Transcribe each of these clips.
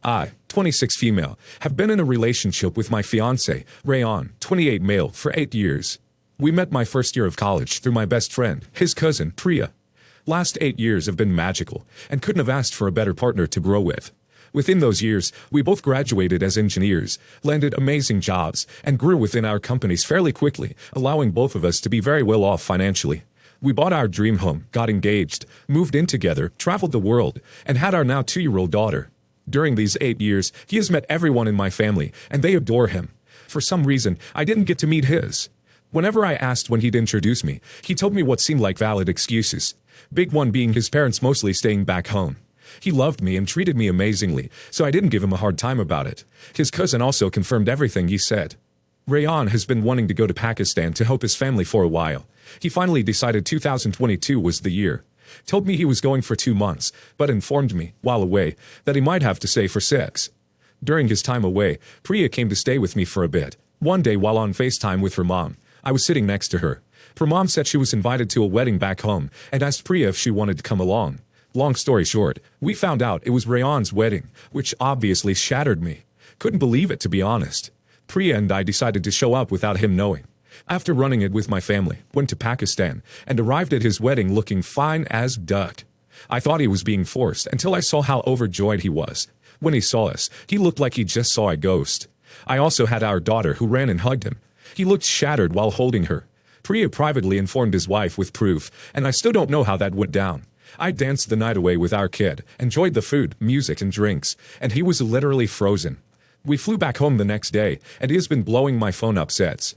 I, 26 female, have been in a relationship with my fiancé, Rayon, 28 male, for 8 years. We met my first year of college through my best friend, his cousin, Priya. Last 8 years have been magical, and couldn't have asked for a better partner to grow with. Within those years, we both graduated as engineers, landed amazing jobs, and grew within our companies fairly quickly, allowing both of us to be very well off financially. We bought our dream home, got engaged, moved in together, traveled the world, and had our now 2-year-old daughter. During these 8 years, he has met everyone in my family, and they adore him. For some reason, I didn't get to meet his. Whenever I asked when he'd introduce me, he told me what seemed like valid excuses. Big one being his parents mostly staying back home. He loved me and treated me amazingly, so I didn't give him a hard time about it. His cousin also confirmed everything he said. Rayon has been wanting to go to Pakistan to help his family for a while. He finally decided 2022 was the year. Told me he was going for 2 months, but informed me, while away, that he might have to stay for 6. During his time away, Priya came to stay with me for a bit. One day while on FaceTime with her mom, I was sitting next to her. Her mom said she was invited to a wedding back home and asked Priya if she wanted to come along. Long story short, we found out it was Rayon's wedding, which obviously shattered me. Couldn't believe it, to be honest. Priya and I decided to show up without him knowing. After running it with my family, went to Pakistan, and arrived at his wedding looking fine as duck. I thought he was being forced until I saw how overjoyed he was. When he saw us, he looked like he just saw a ghost. I also had our daughter who ran and hugged him. He looked shattered while holding her. Priya privately informed his wife with proof, and I still don't know how that went down. I danced the night away with our kid, enjoyed the food, music, and drinks, and he was literally frozen. We flew back home the next day, and he has been blowing my phone up since.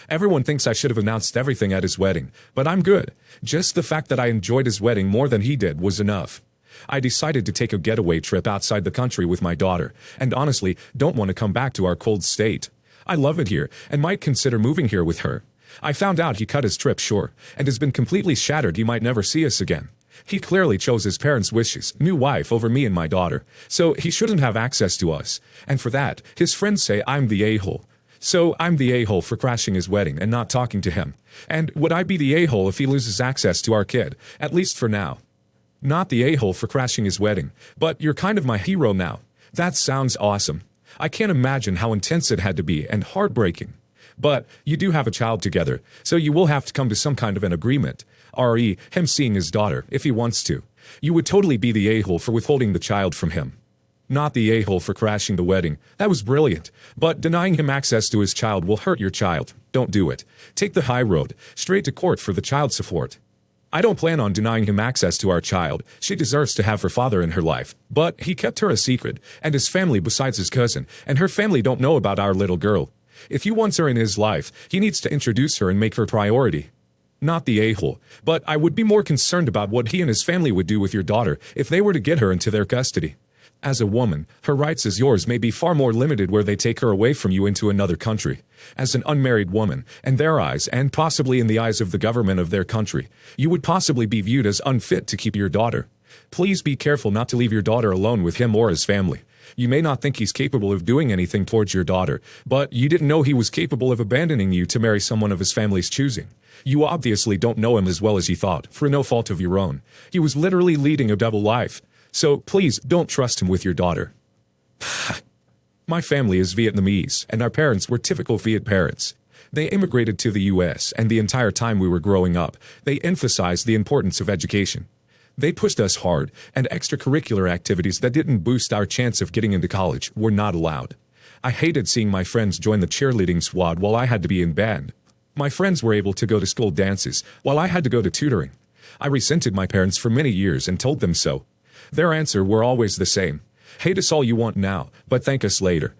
Everyone thinks I should have announced everything at his wedding, but I'm good. Just the fact that I enjoyed his wedding more than he did was enough. I decided to take a getaway trip outside the country with my daughter, and honestly, don't want to come back to our cold state. I love it here, and might consider moving here with her. I found out he cut his trip short, and has been completely shattered he might never see us again. He clearly chose his parents' wishes, new wife over me and my daughter, so he shouldn't have access to us, and for that, his friends say I'm the a-hole. So I'm the a-hole for crashing his wedding and not talking to him. And would I be the a-hole if he loses access to our kid, at least for now? Not the a-hole for crashing his wedding, but you're kind of my hero now. That sounds awesome. I can't imagine how intense it had to be and heartbreaking. But you do have a child together, so you will have to come to some kind of an agreement. re, him seeing his daughter, if he wants to. You would totally be the a-hole for withholding the child from him. Not the a-hole for crashing the wedding. That was brilliant. But denying him access to his child will hurt your child. Don't do it. Take the high road, straight to court for the child support. I don't plan on denying him access to our child. She deserves to have her father in her life. But he kept her a secret, and his family besides his cousin, and her family don't know about our little girl. If he wants her in his life, he needs to introduce her and make her priority. Not the a-hole, but I would be more concerned about what he and his family would do with your daughter if they were to get her into their custody. As a woman, her rights as yours may be far more limited where they take her away from you into another country. As an unmarried woman, in their eyes, and possibly in the eyes of the government of their country, you would possibly be viewed as unfit to keep your daughter. Please be careful not to leave your daughter alone with him or his family. You may not think he's capable of doing anything towards your daughter, but you didn't know he was capable of abandoning you to marry someone of his family's choosing. You obviously don't know him as well as you thought, for no fault of your own. He was literally leading a double life. So please don't trust him with your daughter. My family is Vietnamese, and our parents were typical Viet parents. They immigrated to the US, and the entire time we were growing up, they emphasized the importance of education. They pushed us hard, and extracurricular activities that didn't boost our chance of getting into college were not allowed. I hated seeing my friends join the cheerleading squad while I had to be in band. My friends were able to go to school dances, while I had to go to tutoring. I resented my parents for many years and told them so. Their answer were always the same. Hate us all you want now, but thank us later.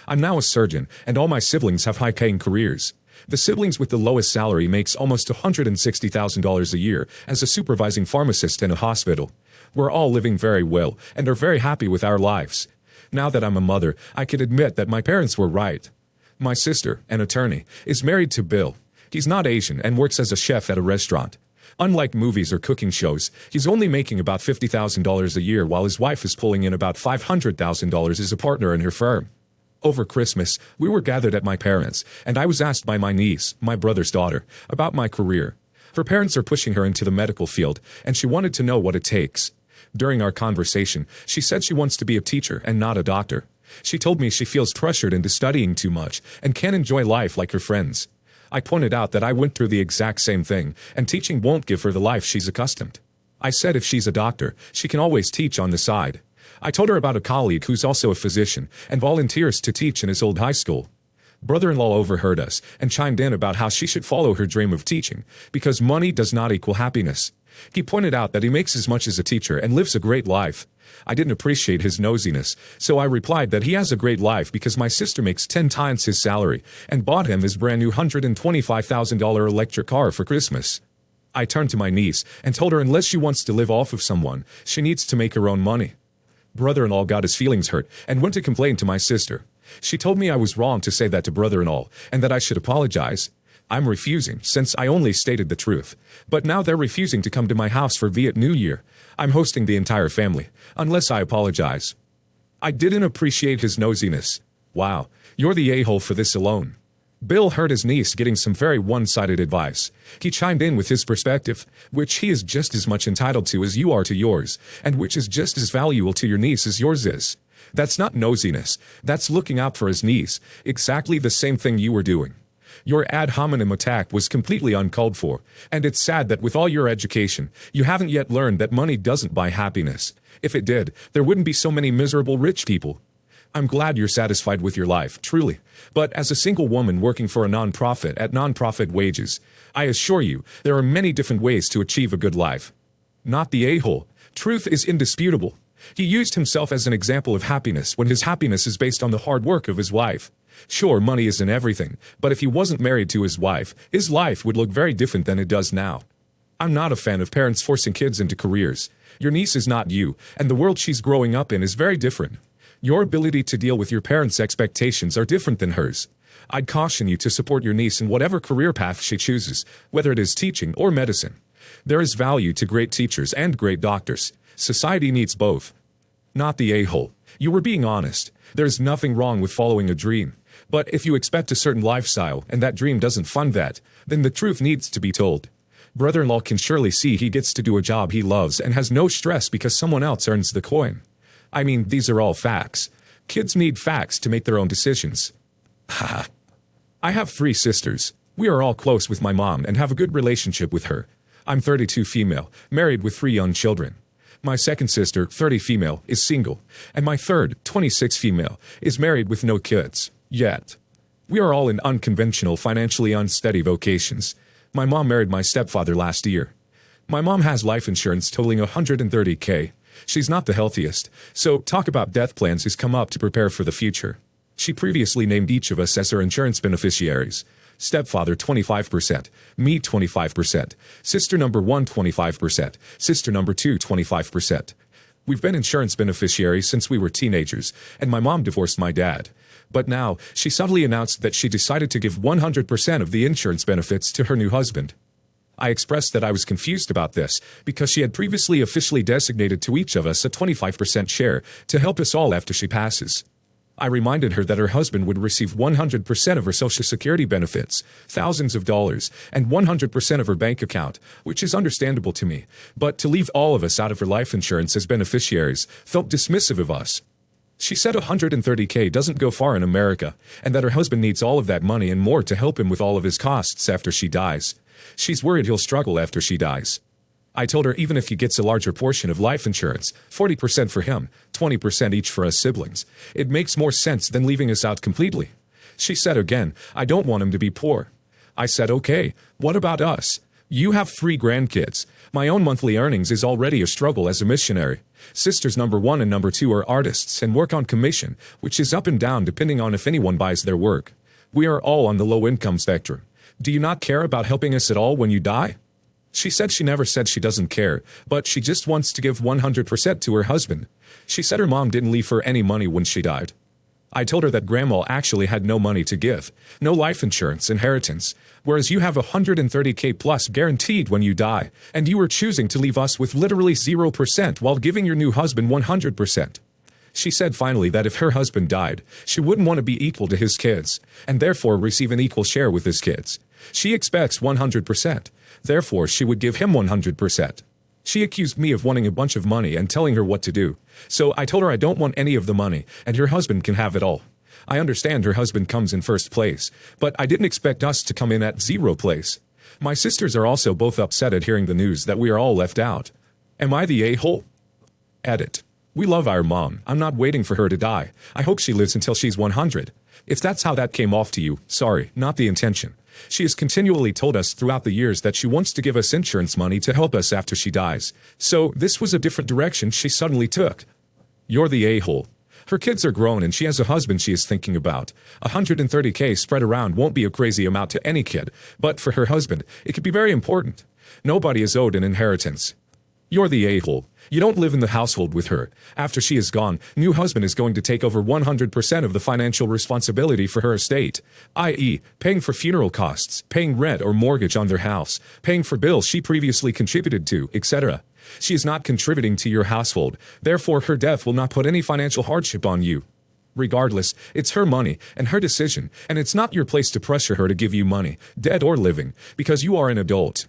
I'm now a surgeon, and all my siblings have high-paying careers. The siblings with the lowest salary makes almost $160,000 a year as a supervising pharmacist in a hospital. We're all living very well, and are very happy with our lives. Now that I'm a mother, I can admit that my parents were right. My sister, an attorney, is married to Bill. He's not Asian and works as a chef at a restaurant. Unlike movies or cooking shows, he's only making about $50,000 a year while his wife is pulling in about $500,000 as a partner in her firm. Over Christmas, we were gathered at my parents', and I was asked by my niece, my brother's daughter, about my career. Her parents are pushing her into the medical field, and she wanted to know what it takes. During our conversation, she said she wants to be a teacher and not a doctor. She told me she feels pressured into studying too much and can't enjoy life like her friends. I pointed out that I went through the exact same thing, and teaching won't give her the life she's accustomed. I said if she's a doctor, she can always teach on the side. I told her about a colleague who's also a physician and volunteers to teach in his old high school. Brother-in-law overheard us and chimed in about how she should follow her dream of teaching, because money does not equal happiness. He pointed out that he makes as much as a teacher and lives a great life. I didn't appreciate his nosiness, so I replied that he has a great life because my sister makes 10 times his salary and bought him his brand new $125,000 electric car for Christmas. I turned to my niece and told her unless she wants to live off of someone, she needs to make her own money. Brother-in-law got his feelings hurt and went to complain to my sister. She told me I was wrong to say that to brother-in-law and that I should apologize. I'm refusing, since I only stated the truth. But now they're refusing to come to my house for Viet New Year. I'm hosting the entire family, unless I apologize. I didn't appreciate his nosiness. Wow, you're the a-hole for this alone. Bill heard his niece getting some very one-sided advice. He chimed in with his perspective, which he is just as much entitled to as you are to yours, and which is just as valuable to your niece as yours is. That's not nosiness, that's looking out for his niece, exactly the same thing you were doing. Your ad hominem attack was completely uncalled for, and it's sad that with all your education, you haven't yet learned that money doesn't buy happiness. If it did, there wouldn't be so many miserable rich people. I'm glad you're satisfied with your life, truly. But as a single woman working for a nonprofit at nonprofit wages, I assure you, there are many different ways to achieve a good life. Not the a-hole. Truth is indisputable. He used himself as an example of happiness when his happiness is based on the hard work of his wife. Sure, money isn't everything, but if he wasn't married to his wife, his life would look very different than it does now. I'm not a fan of parents forcing kids into careers. Your niece is not you, and the world she's growing up in is very different. Your ability to deal with your parents' expectations are different than hers. I'd caution you to support your niece in whatever career path she chooses, whether it is teaching or medicine. There is value to great teachers and great doctors. Society needs both. Not the a-hole. You were being honest. There's nothing wrong with following a dream. But if you expect a certain lifestyle and that dream doesn't fund that, then the truth needs to be told. Brother-in-law can surely see he gets to do a job he loves and has no stress because someone else earns the coin. I mean, these are all facts. Kids need facts to make their own decisions. Haha. I have 3 sisters. We are all close with my mom and have a good relationship with her. I'm 32 female, married with 3 young children. My second sister, 30 female, is single, and my third, 26 female, is married with no kids. Yet. We are all in unconventional, financially unsteady vocations. My mom married my stepfather last year. My mom has life insurance totaling $130K. She's not the healthiest, so talk about death plans has come up to prepare for the future. She previously named each of us as her insurance beneficiaries. Stepfather 25%, me 25%, sister number 1 25%, sister number 2 25%. We've been insurance beneficiaries since we were teenagers, and my mom divorced my dad. But now, she suddenly announced that she decided to give 100% of the insurance benefits to her new husband. I expressed that I was confused about this, because she had previously officially designated to each of us a 25% share to help us all after she passes. I reminded her that her husband would receive 100% of her Social Security benefits, thousands of dollars, and 100% of her bank account, which is understandable to me, but to leave all of us out of her life insurance as beneficiaries felt dismissive of us. She said $130K doesn't go far in America, and that her husband needs all of that money and more to help him with all of his costs after she dies. She's worried he'll struggle after she dies. I told her even if he gets a larger portion of life insurance, 40% for him, 20% each for us siblings, it makes more sense than leaving us out completely. She said again, I don't want him to be poor. I said, okay, what about us? You have 3 grandkids. My own monthly earnings is already a struggle as a missionary. Sisters number 1 and number 2 are artists and work on commission, which is up and down depending on if anyone buys their work. We are all on the low income spectrum. Do you not care about helping us at all when you die? She said she never said she doesn't care, but she just wants to give 100% to her husband. She said her mom didn't leave her any money when she died. I told her that grandma actually had no money to give, no life insurance, inheritance, whereas you have $130K plus guaranteed when you die, and you were choosing to leave us with literally 0% while giving your new husband 100%. She said finally that if her husband died, she wouldn't want to be equal to his kids, and therefore receive an equal share with his kids. She expects 100%, therefore she would give him 100%. She accused me of wanting a bunch of money and telling her what to do. So I told her I don't want any of the money, and her husband can have it all. I understand her husband comes in first place, but I didn't expect us to come in at 0th place. My sisters are also both upset at hearing the news that we are all left out. Am I the a-hole? Edit. We love our mom. I'm not waiting for her to die. I hope she lives until she's 100. If that's how that came off to you, sorry, not the intention. She has continually told us throughout the years that she wants to give us insurance money to help us after she dies. So this was a different direction she suddenly took. You're the a-hole. Her kids are grown and she has a husband she is thinking about. 130K spread around won't be a crazy amount to any kid, but for her husband, it could be very important. Nobody is owed an inheritance. You're the a-hole. You don't live in the household with her. After she is gone, new husband is going to take over 100% of the financial responsibility for her estate, i.e., paying for funeral costs, paying rent or mortgage on their house, paying for bills she previously contributed to, etc. She is not contributing to your household, therefore her death will not put any financial hardship on you. Regardless, it's her money and her decision, and it's not your place to pressure her to give you money, dead or living, because you are an adult.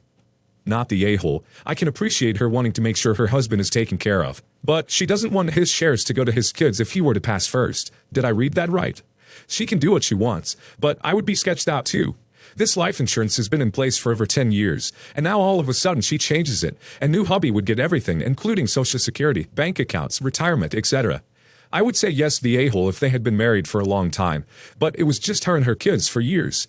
Not the a-hole. I can appreciate her wanting to make sure her husband is taken care of, but she doesn't want his shares to go to his kids if he were to pass first. Did I read that right? She can do what she wants, but I would be sketched out too. This life insurance has been in place for over 10 years, and now all of a sudden she changes it, and new hubby would get everything, including Social Security, bank accounts, retirement, etc. I would say yes, the a-hole, if they had been married for a long time, but it was just her and her kids for years.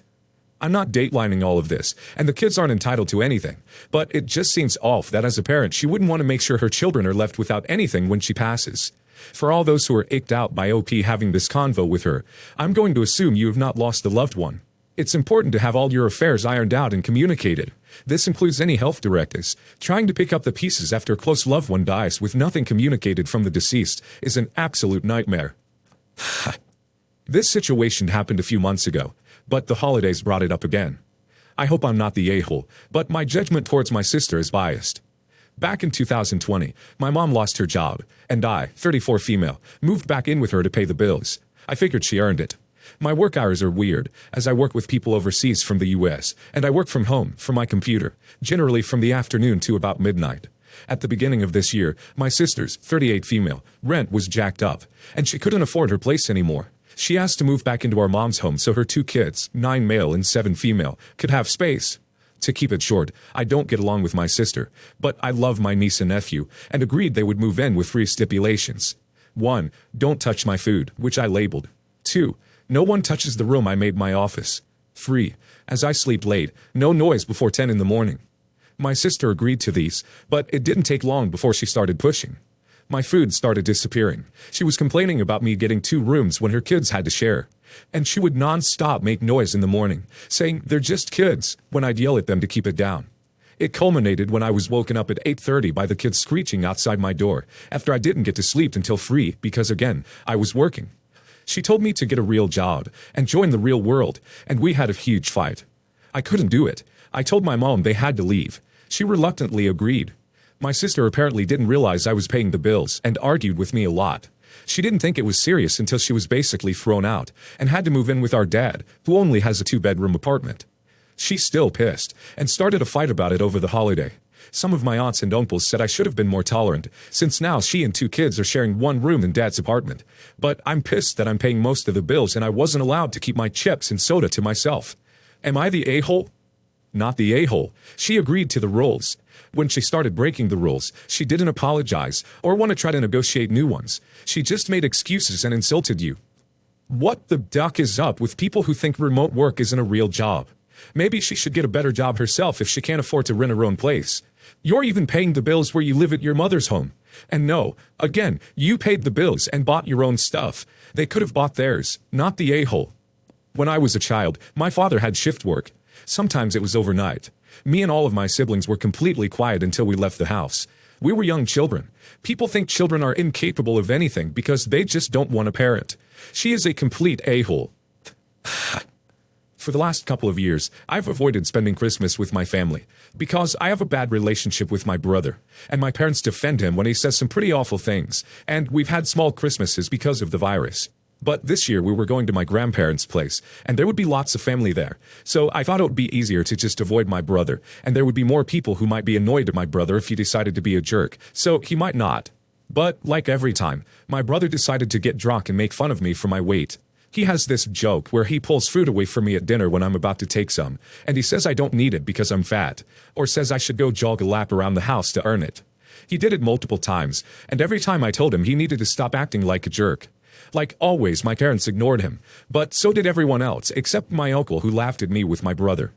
I'm not datelining all of this, and the kids aren't entitled to anything, but it just seems off that as a parent she wouldn't want to make sure her children are left without anything when she passes. For all those who are icked out by OP having this convo with her, I'm going to assume you have not lost a loved one. It's important to have all your affairs ironed out and communicated. This includes any health directives. Trying to pick up the pieces after a close loved one dies with nothing communicated from the deceased is an absolute nightmare. This situation happened a few months ago, but the holidays brought it up again. I hope I'm not the a-hole, but my judgment towards my sister is biased. Back in 2020, my mom lost her job, and I, 34 female, moved back in with her to pay the bills. I figured she earned it. My work hours are weird, as I work with people overseas from the US, and I work from home, from my computer, generally from the afternoon to about midnight. At the beginning of this year, my sister's, 38 female, rent was jacked up, and she couldn't afford her place anymore. She asked to move back into our mom's home so her 2 kids, 9 male and 7 female, could have space. To keep it short, I don't get along with my sister, but I love my niece and nephew, and agreed they would move in with 3 stipulations. 1. Don't touch my food, which I labeled. 2. No one touches the room I made my office. 3. As I sleep late, no noise before 10 in the morning. My sister agreed to these, but it didn't take long before she started pushing. My food started disappearing. She was complaining about me getting 2 rooms when her kids had to share. And she would non-stop make noise in the morning, saying they're just kids, when I'd yell at them to keep it down. It culminated when I was woken up at 8:30 by the kids screeching outside my door, after I didn't get to sleep until 3 because, again, I was working. She told me to get a real job and join the real world, and we had a huge fight. I couldn't do it. I told my mom they had to leave. She reluctantly agreed. My sister apparently didn't realize I was paying the bills and argued with me a lot. She didn't think it was serious until she was basically thrown out and had to move in with our dad, who only has a 2-bedroom apartment. She's still pissed and started a fight about it over the holiday. Some of my aunts and uncles said I should have been more tolerant, since now she and 2 kids are sharing 1 room in Dad's apartment. But I'm pissed that I'm paying most of the bills and I wasn't allowed to keep my chips and soda to myself. Am I the a-hole? Not the a-hole. She agreed to the rules. When she started breaking the rules, she didn't apologize or want to try to negotiate new ones. She just made excuses and insulted you. What the duck is up with people who think remote work isn't a real job? Maybe she should get a better job herself if she can't afford to rent her own place. You're even paying the bills where you live at your mother's home. And no, again, you paid the bills and bought your own stuff. They could have bought theirs, not the a-hole. When I was a child, my father had shift work. Sometimes it was overnight. Me and all of my siblings were completely quiet until we left the house. We were young children. People think children are incapable of anything because they just don't want a parent. She is a complete a-hole. For the last couple of years, I've avoided spending Christmas with my family because I have a bad relationship with my brother, and my parents defend him when he says some pretty awful things, and we've had small Christmases because of the virus. But this year we were going to my grandparents' place, and there would be lots of family there. So I thought it would be easier to just avoid my brother, and there would be more people who might be annoyed at my brother if he decided to be a jerk, so he might not. But, like every time, my brother decided to get drunk and make fun of me for my weight. He has this joke where he pulls food away from me at dinner when I'm about to take some, and he says I don't need it because I'm fat, or says I should go jog a lap around the house to earn it. He did it multiple times, and every time I told him he needed to stop acting like a jerk. Like always, my parents ignored him, but so did everyone else, except my uncle who laughed at me with my brother.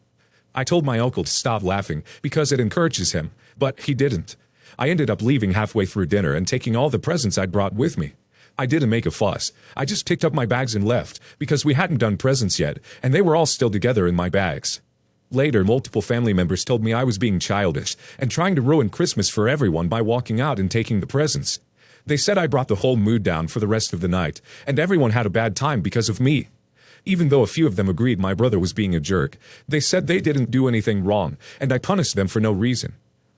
I told my uncle to stop laughing because it encourages him, but he didn't. I ended up leaving halfway through dinner and taking all the presents I'd brought with me. I didn't make a fuss. I just picked up my bags and left, because we hadn't done presents yet, and they were all still together in my bags. Later, multiple family members told me I was being childish and trying to ruin Christmas for everyone by walking out and taking the presents. They said I brought the whole mood down for the rest of the night, and everyone had a bad time because of me. Even though a few of them agreed my brother was being a jerk, they said they didn't do anything wrong, and I punished them for no reason.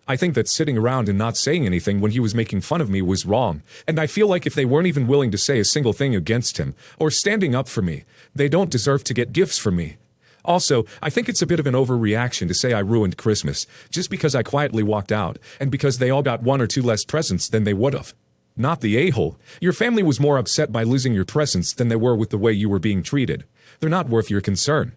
I think that sitting around and not saying anything when he was making fun of me was wrong, and I feel like if they weren't even willing to say a single thing against him, or standing up for me, they don't deserve to get gifts from me. Also, I think it's a bit of an overreaction to say I ruined Christmas, just because I quietly walked out, and because they all got one or two less presents than they would have. Not the a-hole. Your family was more upset by losing your presents than they were with the way you were being treated. They're not worth your concern.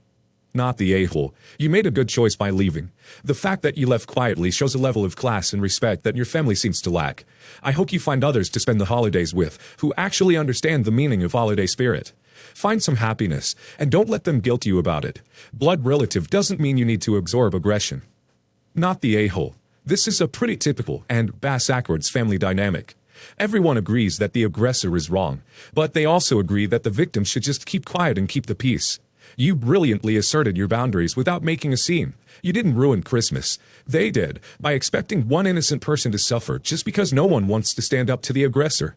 Not the a-hole. You made a good choice by leaving. The fact that you left quietly shows a level of class and respect that your family seems to lack. I hope you find others to spend the holidays with who actually understand the meaning of holiday spirit. Find some happiness, and don't let them guilt you about it. Blood relative doesn't mean you need to absorb aggression. Not the a-hole. This is a pretty typical and bass-backwards family dynamic. Everyone agrees that the aggressor is wrong, but they also agree that the victim should just keep quiet and keep the peace. You brilliantly asserted your boundaries without making a scene. You didn't ruin Christmas. They did, by expecting one innocent person to suffer just because no one wants to stand up to the aggressor.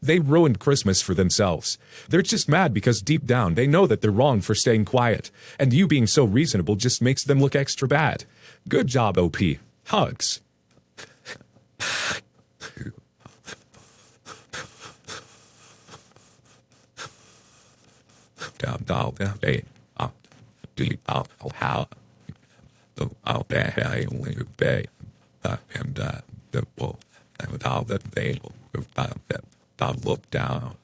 They ruined Christmas for themselves. They're just mad because deep down they know that they're wrong for staying quiet, and you being so reasonable just makes them look extra bad. Good job, OP. Hugs. Look down.